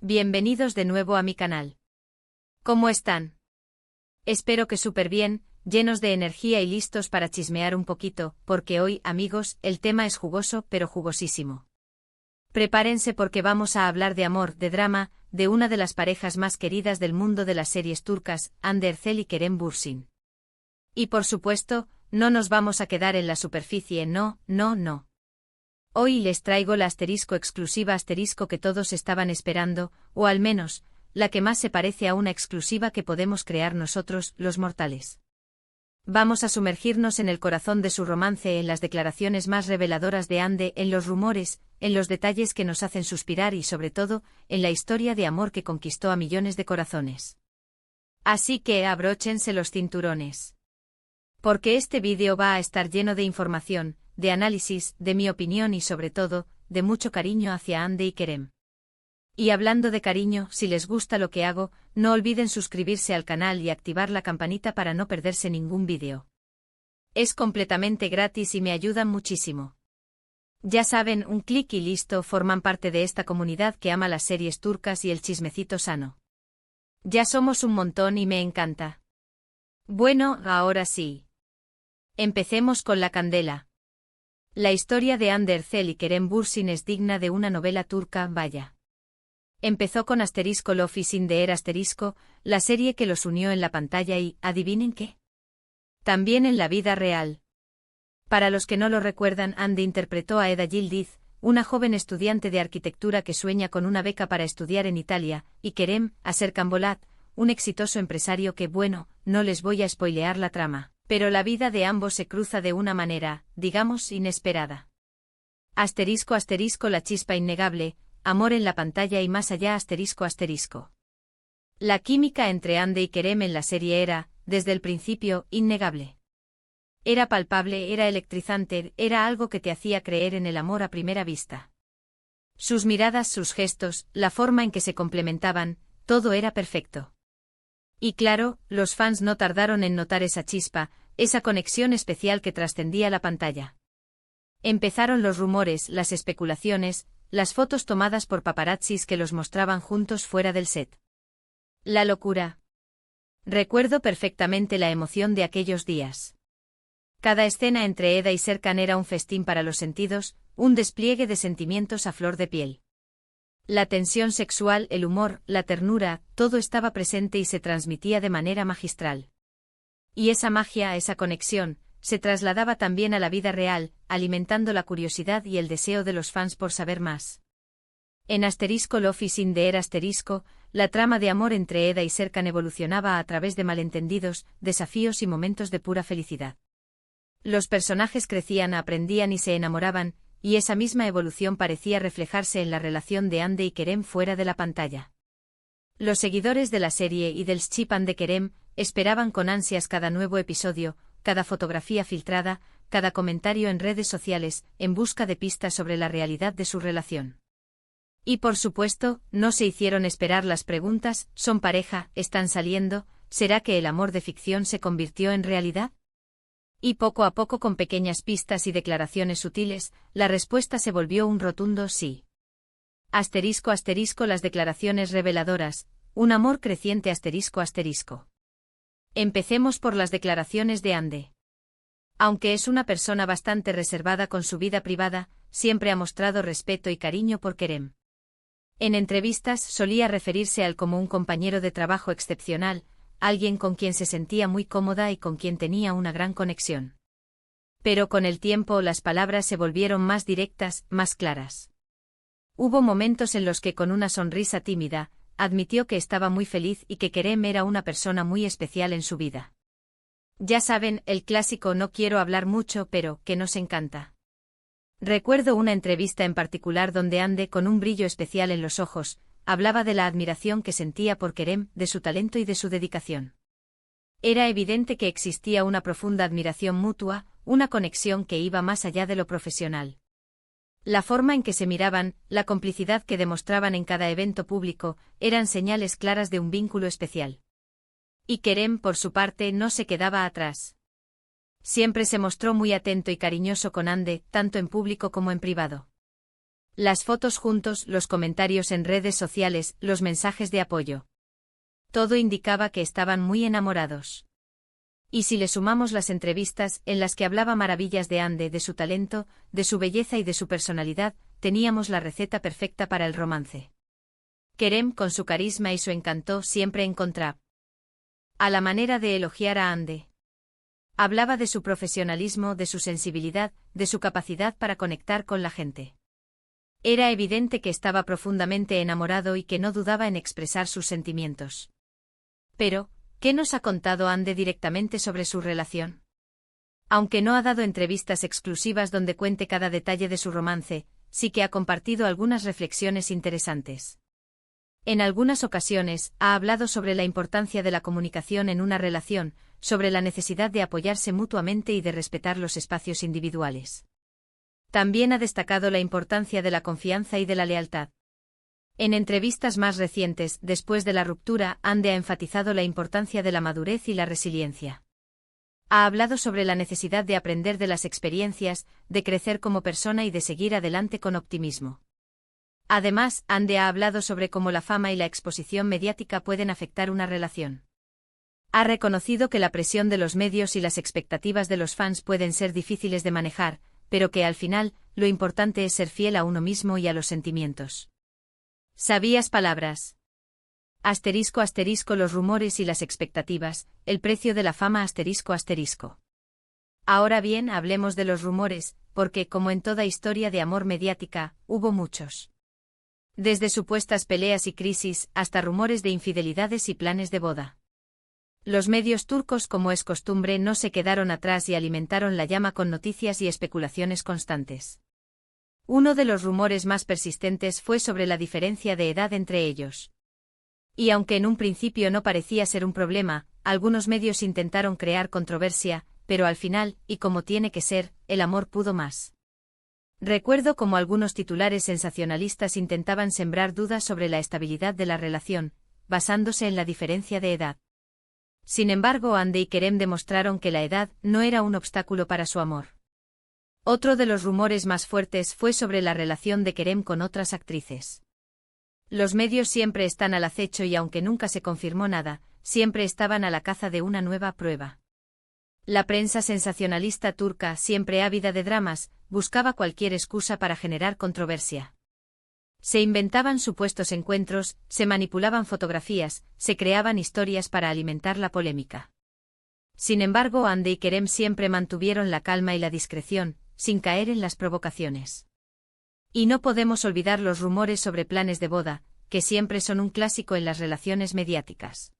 Bienvenidos de nuevo a mi canal. ¿Cómo están? Espero que súper bien, llenos de energía y listos para chismear un poquito, porque hoy, amigos, el tema es jugoso pero jugosísimo. Prepárense porque vamos a hablar de amor, de drama, de una de las parejas más queridas del mundo de las series turcas, Hande Erçel y Kerem Bürsin. Y por supuesto, no nos vamos a quedar en la superficie, no. Hoy les traigo la exclusiva que todos estaban esperando, o al menos, la que más se parece a una exclusiva que podemos crear nosotros, los mortales. Vamos a sumergirnos en el corazón de su romance, en las declaraciones más reveladoras de Hande, en los rumores, en los detalles que nos hacen suspirar y sobre todo, en la historia de amor que conquistó a millones de corazones. Así que abróchense los cinturones. Porque este vídeo va a estar lleno de información, de análisis, de mi opinión y sobre todo, de mucho cariño hacia Hande y Kerem. Y hablando de cariño, si les gusta lo que hago, no olviden suscribirse al canal y activar la campanita para no perderse ningún vídeo. Es completamente gratis y me ayudan muchísimo. Ya saben, un clic y listo, forman parte de esta comunidad que ama las series turcas y el chismecito sano. Ya somos un montón y me encanta. Bueno, ahora sí. Empecemos con la candela. La historia de Hande Erçel y Kerem Bürsin es digna de una novela turca, vaya. Empezó con Love is in the Air la serie que los unió en la pantalla y, ¿adivinen qué? También en la vida real. Para los que no lo recuerdan, Hande interpretó a Eda Yildiz, una joven estudiante de arquitectura que sueña con una beca para estudiar en Italia, y Kerem, a Serkan Bolat, un exitoso empresario que, bueno, no les voy a spoilear la trama. Pero la vida de ambos se cruza de una manera, digamos, inesperada. La chispa innegable, amor en la pantalla y más allá. La química entre Hande y Kerem en la serie era, desde el principio, innegable. Era palpable, era electrizante, era algo que te hacía creer en el amor a primera vista. Sus miradas, sus gestos, la forma en que se complementaban, todo era perfecto. Y claro, los fans no tardaron en notar esa chispa, esa conexión especial que trascendía la pantalla. Empezaron los rumores, las especulaciones, las fotos tomadas por paparazzis que los mostraban juntos fuera del set. La locura. Recuerdo perfectamente la emoción de aquellos días. Cada escena entre Eda y Serkan era un festín para los sentidos, un despliegue de sentimientos a flor de piel. La tensión sexual, el humor, la ternura, todo estaba presente y se transmitía de manera magistral. Y esa magia, esa conexión, se trasladaba también a la vida real, alimentando la curiosidad y el deseo de los fans por saber más. En Love is in the Air la trama de amor entre Eda y Serkan evolucionaba a través de malentendidos, desafíos y momentos de pura felicidad. Los personajes crecían, aprendían y se enamoraban, y esa misma evolución parecía reflejarse en la relación de Hande y Kerem fuera de la pantalla. Los seguidores de la serie y del ship Hande-Kerem esperaban con ansias cada nuevo episodio, cada fotografía filtrada, cada comentario en redes sociales, en busca de pistas sobre la realidad de su relación. Y por supuesto, no se hicieron esperar las preguntas: ¿son pareja? ¿Están saliendo? ¿Será que el amor de ficción se convirtió en realidad? Y poco a poco, con pequeñas pistas y declaraciones sutiles, la respuesta se volvió un rotundo sí. Las declaraciones reveladoras, un amor creciente Empecemos por las declaraciones de Hande. Aunque es una persona bastante reservada con su vida privada, siempre ha mostrado respeto y cariño por Kerem. En entrevistas solía referirse a él como un compañero de trabajo excepcional, alguien con quien se sentía muy cómoda y con quien tenía una gran conexión. Pero con el tiempo las palabras se volvieron más directas, más claras. Hubo momentos en los que con una sonrisa tímida, admitió que estaba muy feliz y que Kerem era una persona muy especial en su vida. Ya saben, el clásico no quiero hablar mucho pero, que nos encanta. Recuerdo una entrevista en particular donde Hande, con un brillo especial en los ojos, hablaba de la admiración que sentía por Kerem, de su talento y de su dedicación. Era evidente que existía una profunda admiración mutua, una conexión que iba más allá de lo profesional. La forma en que se miraban, la complicidad que demostraban en cada evento público, eran señales claras de un vínculo especial. Y Kerem, por su parte, no se quedaba atrás. Siempre se mostró muy atento y cariñoso con Hande, tanto en público como en privado. Las fotos juntos, los comentarios en redes sociales, los mensajes de apoyo. Todo indicaba que estaban muy enamorados. Y si le sumamos las entrevistas, en las que hablaba maravillas de Ande, de su talento, de su belleza y de su personalidad, teníamos la receta perfecta para el romance. Kerem, con su carisma y su encanto, siempre encontraba a la manera de elogiar a Ande. Hablaba de su profesionalismo, de su sensibilidad, de su capacidad para conectar con la gente. Era evidente que estaba profundamente enamorado y que no dudaba en expresar sus sentimientos. Pero, ¿qué nos ha contado Ande directamente sobre su relación? Aunque no ha dado entrevistas exclusivas donde cuente cada detalle de su romance, sí que ha compartido algunas reflexiones interesantes. En algunas ocasiones, ha hablado sobre la importancia de la comunicación en una relación, sobre la necesidad de apoyarse mutuamente y de respetar los espacios individuales. También ha destacado la importancia de la confianza y de la lealtad. En entrevistas más recientes, después de la ruptura, Ande ha enfatizado la importancia de la madurez y la resiliencia. Ha hablado sobre la necesidad de aprender de las experiencias, de crecer como persona y de seguir adelante con optimismo. Además, Ande ha hablado sobre cómo la fama y la exposición mediática pueden afectar una relación. Ha reconocido que la presión de los medios y las expectativas de los fans pueden ser difíciles de manejar, pero que al final, lo importante es ser fiel a uno mismo y a los sentimientos. ¿Sabías palabras? Asterisco asterisco los rumores y las expectativas, el precio de la fama asterisco asterisco. Ahora bien, hablemos de los rumores, porque, como en toda historia de amor mediática, hubo muchos. Desde supuestas peleas y crisis, hasta rumores de infidelidades y planes de boda. Los medios turcos, como es costumbre, no se quedaron atrás y alimentaron la llama con noticias y especulaciones constantes. Uno de los rumores más persistentes fue sobre la diferencia de edad entre ellos. Y aunque en un principio no parecía ser un problema, algunos medios intentaron crear controversia, pero al final, y como tiene que ser, el amor pudo más. Recuerdo cómo algunos titulares sensacionalistas intentaban sembrar dudas sobre la estabilidad de la relación, basándose en la diferencia de edad. Sin embargo, Ande y Kerem demostraron que la edad no era un obstáculo para su amor. Otro de los rumores más fuertes fue sobre la relación de Kerem con otras actrices. Los medios siempre están al acecho y aunque nunca se confirmó nada, siempre estaban a la caza de una nueva prueba. La prensa sensacionalista turca, siempre ávida de dramas, buscaba cualquier excusa para generar controversia. Se inventaban supuestos encuentros, se manipulaban fotografías, se creaban historias para alimentar la polémica. Sin embargo, Ande y Kerem siempre mantuvieron la calma y la discreción, sin caer en las provocaciones. Y no podemos olvidar los rumores sobre planes de boda, que siempre son un clásico en las relaciones mediáticas.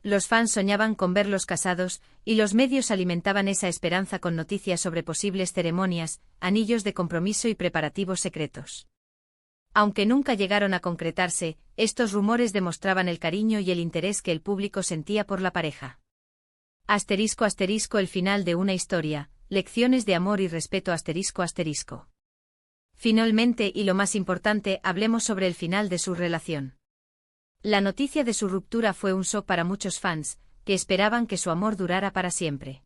Los fans soñaban con verlos casados, y los medios alimentaban esa esperanza con noticias sobre posibles ceremonias, anillos de compromiso y preparativos secretos. Aunque nunca llegaron a concretarse, estos rumores demostraban el cariño y el interés que el público sentía por la pareja. Asterisco asterisco el final de una historia, lecciones de amor y respeto asterisco asterisco. Finalmente, y lo más importante, hablemos sobre el final de su relación. La noticia de su ruptura fue un shock para muchos fans, que esperaban que su amor durara para siempre.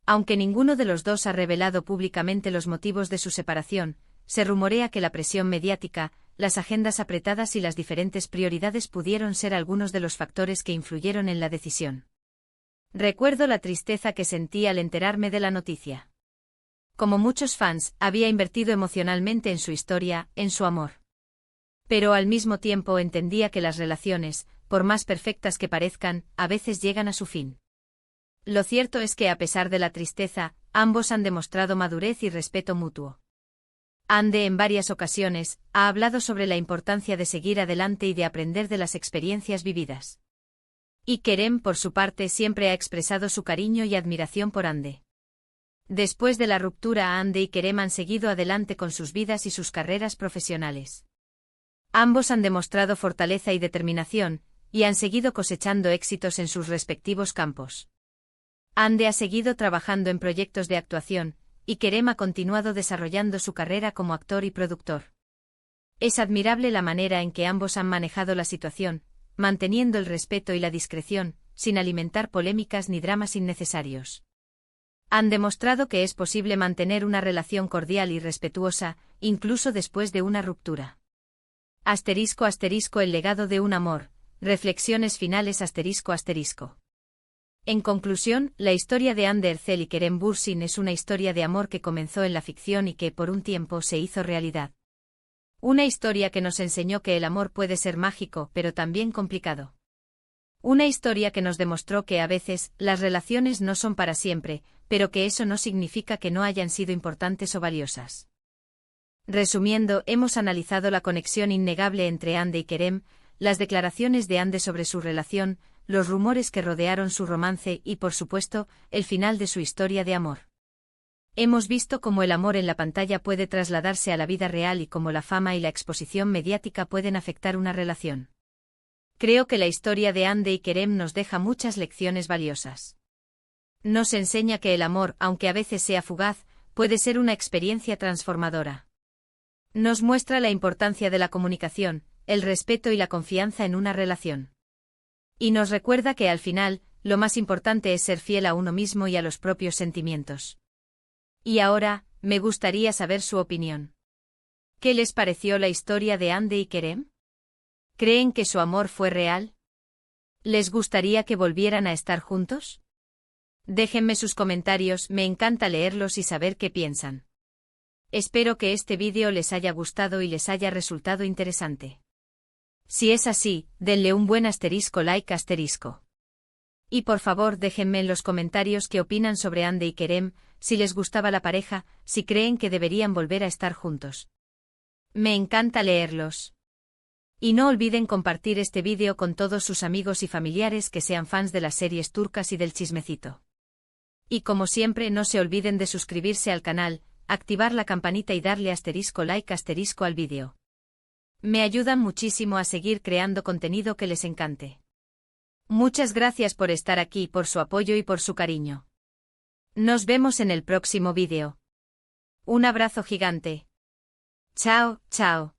Aunque ninguno de los dos ha revelado públicamente los motivos de su separación, se rumorea que la presión mediática, las agendas apretadas y las diferentes prioridades pudieron ser algunos de los factores que influyeron en la decisión. Recuerdo la tristeza que sentí al enterarme de la noticia. Como muchos fans, había invertido emocionalmente en su historia, en su amor. Pero al mismo tiempo entendía que las relaciones, por más perfectas que parezcan, a veces llegan a su fin. Lo cierto es que a pesar de la tristeza, ambos han demostrado madurez y respeto mutuo. Ande en varias ocasiones ha hablado sobre la importancia de seguir adelante y de aprender de las experiencias vividas. Y Kerem, por su parte, siempre ha expresado su cariño y admiración por Ande. Después de la ruptura, Ande y Kerem han seguido adelante con sus vidas y sus carreras profesionales. Ambos han demostrado fortaleza y determinación, y han seguido cosechando éxitos en sus respectivos campos. Ande ha seguido trabajando en proyectos de actuación, y Kerem ha continuado desarrollando su carrera como actor y productor. Es admirable la manera en que ambos han manejado la situación, manteniendo el respeto y la discreción, sin alimentar polémicas ni dramas innecesarios. Han demostrado que es posible mantener una relación cordial y respetuosa, incluso después de una ruptura. *** El legado de un amor. Reflexiones finales ***. En conclusión, la historia de Hande Erçel y Kerem Bürsin es una historia de amor que comenzó en la ficción y que por un tiempo se hizo realidad. Una historia que nos enseñó que el amor puede ser mágico pero también complicado. Una historia que nos demostró que a veces las relaciones no son para siempre, pero que eso no significa que no hayan sido importantes o valiosas. Resumiendo, hemos analizado la conexión innegable entre Hande y Kerem, las declaraciones de Hande sobre su relación, los rumores que rodearon su romance y, por supuesto, el final de su historia de amor. Hemos visto cómo el amor en la pantalla puede trasladarse a la vida real y cómo la fama y la exposición mediática pueden afectar una relación. Creo que la historia de Hande y Kerem nos deja muchas lecciones valiosas. Nos enseña que el amor, aunque a veces sea fugaz, puede ser una experiencia transformadora. Nos muestra la importancia de la comunicación, el respeto y la confianza en una relación. Y nos recuerda que al final, lo más importante es ser fiel a uno mismo y a los propios sentimientos. Y ahora, me gustaría saber su opinión. ¿Qué les pareció la historia de Hande y Kerem? ¿Creen que su amor fue real? ¿Les gustaría que volvieran a estar juntos? Déjenme sus comentarios, me encanta leerlos y saber qué piensan. Espero que este vídeo les haya gustado y les haya resultado interesante. Si es así, denle un buen like. Y por favor déjenme en los comentarios qué opinan sobre Hande y Kerem, si les gustaba la pareja, si creen que deberían volver a estar juntos. Me encanta leerlos. Y no olviden compartir este vídeo con todos sus amigos y familiares que sean fans de las series turcas y del chismecito. Y como siempre no se olviden de suscribirse al canal, activar la campanita y darle like al vídeo. Me ayudan muchísimo a seguir creando contenido que les encante. Muchas gracias por estar aquí, por su apoyo y por su cariño. Nos vemos en el próximo vídeo. Un abrazo gigante. Chao, chao.